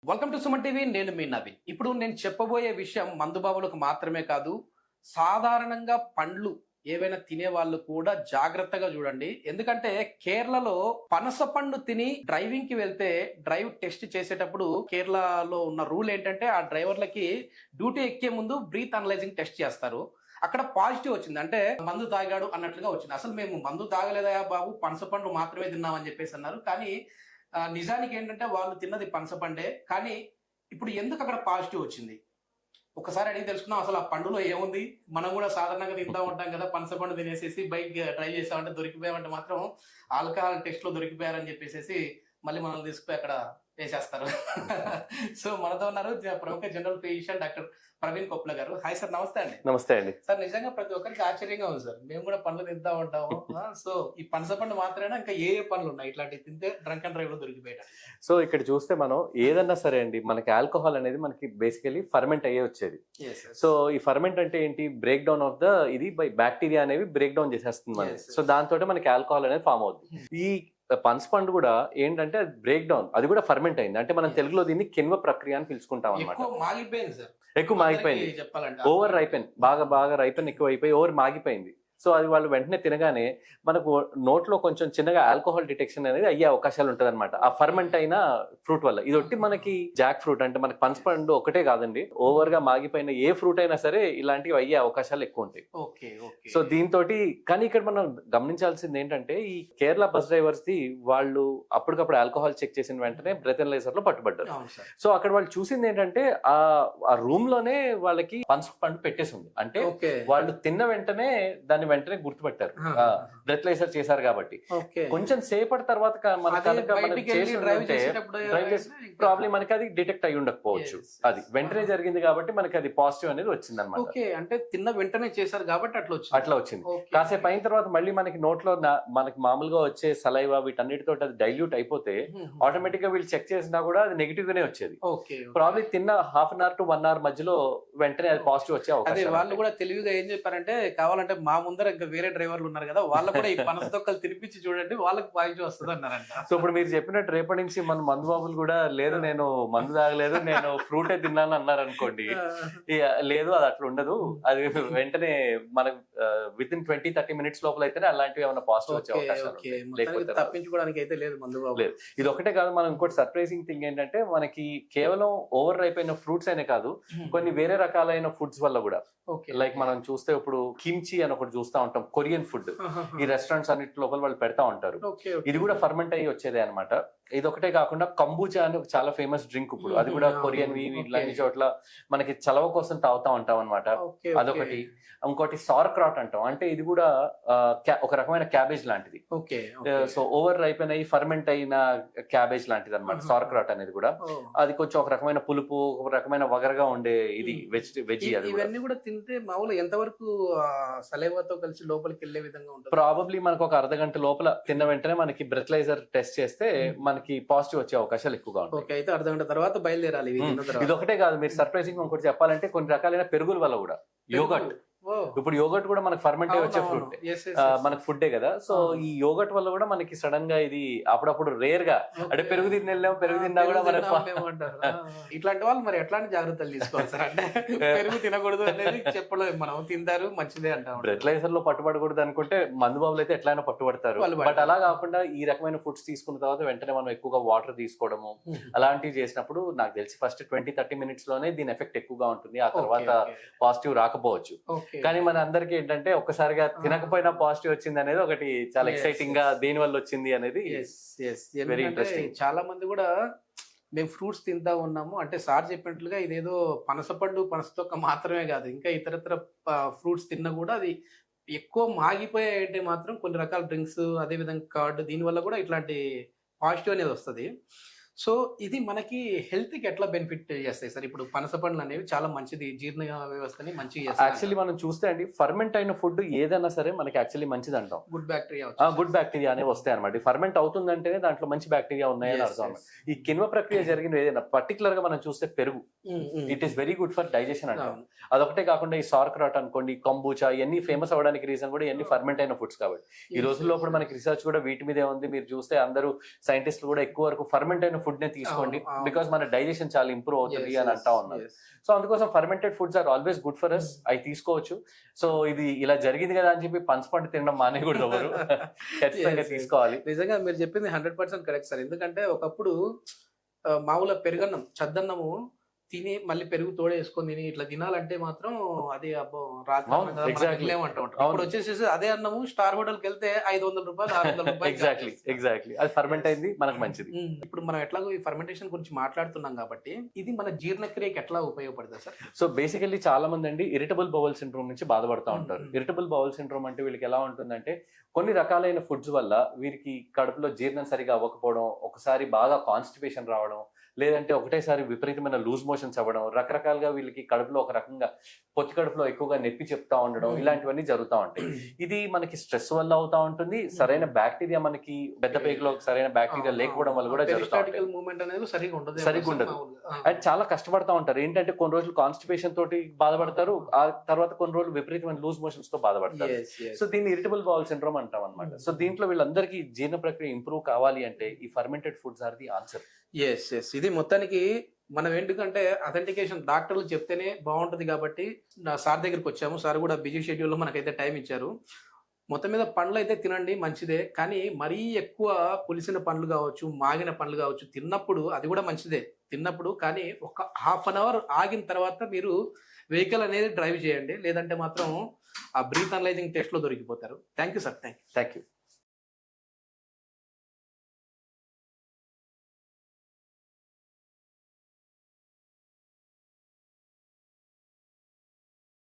Welcome to Suman TV. నేను మీ నవీన్. ఇప్పుడు నేను చెప్పబోయే విషయం మందుబాబులకు మాత్రమే కాదు, సాధారణంగా పండ్లు ఏవైనా తినే వాళ్ళు కూడా జాగ్రత్తగా చూడండి. ఎందుకంటే కేరళలో పనస పండు తిని డ్రైవింగ్ కి వెళ్తే డ్రైవ్ టెస్ట్ చేసేటప్పుడు కేరళలో ఉన్న రూల్ ఏంటంటే ఆ డ్రైవర్లకి డ్యూటీ ఎక్కే ముందు బ్రీత్ అనలైజింగ్ టెస్ట్ చేస్తారు. అక్కడ పాజిటివ్ వచ్చింది, అంటే మందు తాగాడు అన్నట్లుగా వచ్చింది. అసలు మేము మందు తాగలేదా బాబు, పనస పండు మాత్రమే తిన్నామని చెప్పేసి అన్నారు. కానీ నిజానికి ఏంటంటే వాళ్ళు తిన్నది పనసపండే. కానీ ఇప్పుడు ఎందుకు అక్కడ పాజిటివ్ వచ్చింది ఒకసారి అడిగి తెలుసుకుందాం. అసలు ఆ పండులో ఏముంది? మనం కూడా సాధారణంగా తింటా ఉంటాం కదా, పనసపండు తినేసేసి బైక్ డ్రైవ్ చేసామంటే దొరికిపోయామంటే మాత్రం ఆల్కహాల్ టెస్ట్ లో దొరికిపోయారని చెప్పేసి మళ్ళీ మనం తీసుకుపోయి అక్కడ వేసేస్తారు. సో మనతో ఉన్నారు ప్రముఖ general physician doctor Praveen Kopla గారు. హాయ్ సార్, నమస్తే అండి. నమస్తే అండి. సార్, నిజంగా ప్రతి ఒక్కరికి ఆశ్చర్యంగా ఉంది సార్, మేము కూడా పండ్లు తింటా ఉంటాము. సో ఈ పనస పండు మాత్రమే ఇంకా ఏ పండ్లు ఉన్నాయి ఇట్లాంటివి తింటే డ్రంక్ అండ్ డ్రైవ్ లో దొరికిపోయాడు? సో ఇక్కడ చూస్తే మనం ఏదన్నా సరే అండి, మనకి ఆల్కహాల్ అనేది మనకి బేసికలీ ఫర్మెంట్ అయ్యే వచ్చేది. సో ఈ ఫర్మెంట్ అంటే ఏంటి? బ్రేక్ డౌన్ ఆఫ్ ద ఇది బై బ్యాక్టీరియా అనేవి బ్రేక్ డౌన్ చేసేస్తుంది మనకి. సో దాంతో మనకి ఆల్కహాల్ అనేది ఫామ్ అవుతుంది. ఈ పనస పండు కూడా ఏంటంటే బ్రేక్ డౌన్, అది కూడా ఫర్మెంట్ అయింది. అంటే మనం తెలుగులో దీన్ని కిణ్వ ప్రక్రియ అని పిలుచుకుంటాం అనమాట. ఎక్కువ మాగిపోయింది, ఓవర్ రైపెన్, బాగా రైపెన్ ఎక్కువ అయిపోయి ఓవర్ మాగిపోయింది. సో అది వాళ్ళు వెంటనే తినగానే మనకు నోట్లో కొంచెం చిన్నగా ఆల్కహాల్ డిటెక్షన్ అనేది అయ్యే అవకాశాలు ఉంటుంది అనమాట, ఆ ఫర్మెంట్ అయిన ఫ్రూట్ వల్ల. ఇది ఒట్టి మనకి జాక్ ఫ్రూట్ అంటే మనకి పనస పండు ఒకటే కాదండి, ఓవర్ గా మాగిపోయిన ఏ ఫ్రూట్ అయినా సరే ఇలాంటివి అయ్యే అవకాశాలు ఎక్కువ ఉంటాయి. సో దీంతో కానీ ఇక్కడ మనం గమనించాల్సింది ఏంటంటే, ఈ కేరళ బస్ డ్రైవర్స్ ది వాళ్ళు అప్పటికప్పుడు ఆల్కహాల్ చెక్ చేసిన వెంటనే బ్రెత్ అనలైజర్ లో పట్టుబడ్డారు. సో అక్కడ వాళ్ళు చూసింది ఏంటంటే ఆ రూమ్ లోనే వాళ్ళకి పనస పండు పెట్టేసి ఉంది. అంటే వాళ్ళు తిన్న వెంటనే దాన్ని వెంటనే గుర్తుపట్టారు, బ్రెత్లైజర్ చేశారు కాబట్టి. కొంచెం సేపటి తర్వాత ప్రాబ్లం మనకి అది డిటెక్ట్ అయి ఉండకపోవచ్చు. అది వెంటనే జరిగింది కాబట్టి మనకి అది పాజిటివ్ అనేది వచ్చింది అనమాట. అంటే తిన్న వెంటనే చేశారు కాబట్టి అట్లా వచ్చింది. కాసేపు అయిన తర్వాత మళ్ళీ మనకి నోట్లో మనకి మామూలుగా వచ్చే సలైవా వీటన్నిటితో అది డైల్యూట్ అయిపోతే ఆటోమేటిక్ గా వీళ్ళు చెక్ చేసినా కూడా అది నెగిటివ్ గానే వచ్చేది. ప్రాబ్లీ తిన్న half an hour to 1 hour మధ్యలో వెంటనే అది పాజిటివ్ వచ్చే అవకాశం. వాళ్ళు కూడా తెలివిగా ఏం చెప్పారంటే, కావాలంటే మా ముందర ఇంకా వేరే డ్రైవర్లు ఉన్నారు కదా, వాళ్ళకు కూడా ఈ పనస తొక్కలు తినిపించి చూడండి, వాళ్ళకి పాజిటివ్ వస్తుంది అన్నారంట. సో ఇప్పుడు మీరు చెప్పినట్టు రేపటి నుంచి మన మందు బాబులు కూడా లేదు నేను మందు తాగలేదు, నేను ఫ్రూటే తిన్నాను అన్నారు అనుకోండి, లేదు అది అట్లా ఉండదు. అది వెంటనే మనకు విత్ ఇన్ 20-30 మినిట్స్ లోపల అయితేనే అలాంటివి ఏమైనా పాజిటివ్ వచ్చే అవకాశాలు. తప్పించుకోవడానికి అయితే లేదు మందు బాబు. లేదు, ఇది ఒకటే కాదు. మనం ఇంకోటి సర్ప్రైజింగ్ థింగ్ ఏంటంటే, మనకి కేవలం ఓవర్ అయిపోయిన ఫ్రూట్స్ అనే కాదు, కొన్ని వేరే రకాలైన ఫుడ్స్ వల్ల కూడా, లైక్ మనం చూస్తే ఇప్పుడు కిమ్చి అని ఒకటి చూస్తా ఉంటాం, కొరియన్ ఫుడ్. ఈ రెస్టారెంట్స్ అన్నిటి లోపల వాళ్ళు పెడతా ఉంటారు. ఇది కూడా ఫర్మెంట్ అయ్యి వచ్చేదే అనమాట. ఇది ఒకటే కాకుండా కంబూచా అని చాలా ఫేమస్ డ్రింక్ ఇప్పుడు, అది కూడా కొరియన్ ఇట్లాంటి చోట్ల మనకి చలవ కోసం తాగుతా ఉంటాం అనమాట. అదొకటి. ఇంకోటి సార్ క్రాట్ అంటాం, అంటే ఇది కూడా ఒక రకమైన క్యాబేజ్ లాంటిది. సో ఓవర్ రైపెన్ అయ్యి ఫర్మెంట్ అయిన క్యాబేజ్ లాంటిది అనమాట సార్ క్రాట్ అనేది కూడా. అది కొంచెం ఒక రకమైన పులుపు, ఒక రకమైన వగరగా ఉండే ఇది వెజ్. ఇవన్నీ కూడా తింటే మామూలు ఎంతవరకు సలైవాతో కలిసి లోపలికి వెళ్ళే విధంగా ఉంటుంది? ప్రాబబ్లీ మనకు ఒక అర్ధగంట లోపల తిన్న వెంటనే మనకి బ్రెత్లైజర్ టెస్ట్ చేస్తే మనకి పాజిటివ్ వచ్చే అవకాశాలు ఎక్కువగా ఉంటాయి. అయితే అర్ధగంట తర్వాత బయలుదేరాలి. ఇది ఒకటే కాదు, మీరు సర్ప్రైజింగ్ ఇంకోటి చెప్పాలంటే, కొన్ని రకాలైన పెరుగుల వల్ల కూడా, యోగట్. ఇప్పుడు యోగట్ కూడా మనకి ఫర్మెంట్ వచ్చే ఫ్రూట్, మనకి ఫుడ్డే కదా. సో ఈ యోగట్ వల్ల కూడా మనకి సడన్ గా ఇది అప్పుడప్పుడు రేర్ గా, అంటే పెరుగు తిని వెళ్ళాం, పెరుగు తిన్నా కూడా ఇట్లాంటి వాళ్ళు మరి ఎట్లాంటి జాగ్రత్తలు తీసుకోవాలి సార్? అంటే పెరుగు తినకూడదు అనేది చెప్పలేదు, మనం తింటారు మంచిదే అంటాం. బ్రెత్లైజర్ లో పట్టుబడకూడదు అనుకుంటే మందు బాబులు అయితే ఎట్లయినా పట్టుబడతారు. బట్ అలా కాకుండా ఈ రకమైన ఫుడ్స్ తీసుకున్న తర్వాత వెంటనే మనం ఎక్కువగా వాటర్ తీసుకోవడము అలాంటివి చేసినప్పుడు, నాకు తెలిసి ఫస్ట్ 20-30 మినిట్స్ లోనే దీని ఎఫెక్ట్ ఎక్కువగా ఉంటుంది. ఆ తర్వాత పాజిటివ్ రాకపోవచ్చు. కానీ మన అందరికి ఏంటంటే, ఒక్కసారిగా తినకపోయినా పాజిటివ్ వచ్చింది అనేది ఒకటి చాలా ఎక్సైటింగ్ గా, దేని వల్ల వచ్చింది అనేది వెరీ ఇంట్రెస్టింగ్. చాలా మంది కూడా మేము ఫ్రూట్స్ తింటా ఉన్నాము అంటే, సార్ చెప్పినట్లుగా ఇదేదో పనసపండు పనస తొక్క మాత్రమే కాదు, ఇంకా ఇతరత్ర ఫ్రూట్స్ తిన్నా కూడా అది ఎక్కువ మాగిపోయాయంటే మాత్రం కొన్ని రకాల డ్రింక్స్, అదేవిధంగా కార్డ్, దీనివల్ల కూడా ఇట్లాంటి పాజిటివ్ అనేది వస్తుంది. సో ఇది మనకి హెల్త్ కి ఎట్లా బెనిఫిట్ చేస్తాయి సార్? ఇప్పుడు పనస పండ్లు అనేవి చాలా మంచిది, జీర్ణ వ్యవస్థని మంచిగా చేస్తాయి. యాక్చువల్లీ మనం చూస్తే అండి, ఫర్మెంట్ అయిన ఫుడ్ ఏదైనా సరే మనకి యాక్చువల్లీ మంచిది అంటాం. గుడ్ బ్యాక్టీరియా అనేవి వస్తాయి అనమాట. ఫర్మెంట్ అవుతుందంటేనే దాంట్లో మంచి బ్యాక్టీరియా ఉన్నాయని అర్థం. ఈ కిణ్వ ప్రక్రియ జరిగిన ఏదైనా పర్టికులర్ గా మనం చూస్తే పెరుగు, it is very good for digestion అంటాం. అదొకటే కాకుండా ఈ సార్ క్రాట్ అనుకోండి, కంబూచా, ఇవన్నీ ఫేమస్ అవ్వడానికి రీజన్ కూడా ఇవన్నీ ఫర్మెంట్ అయిన ఫుడ్స్ కాబట్టి. ఈ రోజుల్లో ఇప్పుడు మనకి రీసెర్చ్ కూడా వీటి మీదే ఉంది. మీరు చూస్తే అందరూ సైంటిస్టులు కూడా ఎక్కువ వరకు ఫర్మెంట్ అయిన ఫుడ్ ఫుడ్ నే తీసుకోండి అవును, అవును. బికాస్ మన డైజెషన్ చాలా ఇంప్రూవ్ అవుతుంది అని అంటా ఉన్నారు. yes. సో అందుకోసం fermented foods are always good for us, అవి తీసుకోవచ్చు. సో ఇది ఇలా జరిగింది కదా అని చెప్పి పనసపండు తినడం మానేయకూడదు ఎవరు. ఖచ్చితంగా Yes, yes. తీసుకోవాలి. నిజంగా మీరు చెప్పింది 100% కరెక్ట్ సార్. ఎందుకంటే ఒకప్పుడు మామూలుగా పెరుగన్నం చద్దన్నము తిని మళ్ళీ పెరుగు తోడేసుకొని తిని ఇట్లా తినాలంటే మాత్రం అది అబ్బో అవును, exactly. రాత్రి అవును. ఇప్పుడు వచ్చేసేసి అదే అన్నము స్టార్ హోటల్ కి వెళ్తే 500 రూపాయలు 600 రూపాయలు ఎగ్జాక్ట్లీ ఎగ్జాక్ట్లీ అది ఫర్మెంట్ అయింది మనకు మంచిది. ఇప్పుడు మనం ఎట్లాగో ఈ ఫర్మెంటేషన్ గురించి మాట్లాడుతున్నాం కాబట్టి ఇది మన జీర్ణక్రియకి ఎట్లా ఉపయోగపడుతుంది సార్? సో బేసికల్లీ చాలా మంది అండి ఇరిటబుల్ బౌల్ సిండ్రోమ్ నుంచి బాధపడుతూ ఉంటారు. Mm. ఇరిటబుల్ బౌల్ సిండ్రోమ్ అంటే వీళ్ళకి ఎలా ఉంటుందంటే కొన్ని రకాలైన ఫుడ్స్ వల్ల వీరికి కడుపులో జీర్ణం సరిగా అవ్వకపోవడం, ఒకసారి బాగా కాన్స్టిపేషన్ రావడం, లేదంటే ఒకటేసారి విపరీతమైన లూజ్ మోషన్స్ అవ్వడం, రకరకాలుగా వీళ్ళకి కడుపులో ఒక రకంగా పొత్తి కడుపులో ఎక్కువగా నొప్పి చెప్తా ఉండడం, ఇలాంటివన్నీ జరుగుతూ ఉంటాయి. ఇది మనకి స్ట్రెస్ వల్ల అవుతా ఉంటుంది. సరైన బ్యాక్టీరియా మనకి పెద్ద పేగులో సరైన బ్యాక్టీరియా లేకపోవడం వల్ల కూడా జరుగుతూ ఉంటాయి. మూవ్మెంట్ అనేది సరిగా ఉండదు. సరిగ్గా ఉండదు. అండ్ చాలా కష్టపడతా ఉంటారు. ఏంటంటే కొన్ని రోజులు కాన్స్టిపేషన్ తోటి బాధపడతారు, ఆ తర్వాత కొన్ని రోజులు విపరీతమైన లూజ్ మోషన్స్ తో బాధపడతారు. సో దీన్ని ఇరిటబుల్ బౌల్ సిండ్రోమ్ అంటాం అనమాట. సో దీంట్లో వీళ్ళందరికీ జీర్ణ ప్రక్రియ ఇంప్రూవ్ కావాలి అంటే ఈ fermented foods are the answer. Yes yes ఇది మొత్తానికి మనం ఎందుకంటే అథెంటికేషన్ డాక్టర్లు చెప్తేనే బాగుంటుంది కాబట్టి నా సార్ దగ్గరికి వచ్చాము. సార్ కూడా బిజీ షెడ్యూల్లో మనకైతే టైం ఇచ్చారు. మొత్తం మీద పండ్లు అయితే తినండి, మంచిదే. కానీ మరీ ఎక్కువ పులిసిన పండ్లు కావచ్చు, మాగిన పండ్లు కావచ్చు తిన్నప్పుడు అది కూడా మంచిదే తిన్నప్పుడు. కానీ ఒక హాఫ్ అన్ అవర్ ఆగిన తర్వాత మీరు వెహికల్ అనేది డ్రైవ్ చేయండి, లేదంటే మాత్రం ఆ బ్రీత్ అనలైజింగ్ టెస్ట్ లో దొరికిపోతారు. Thank you sir. Thank you.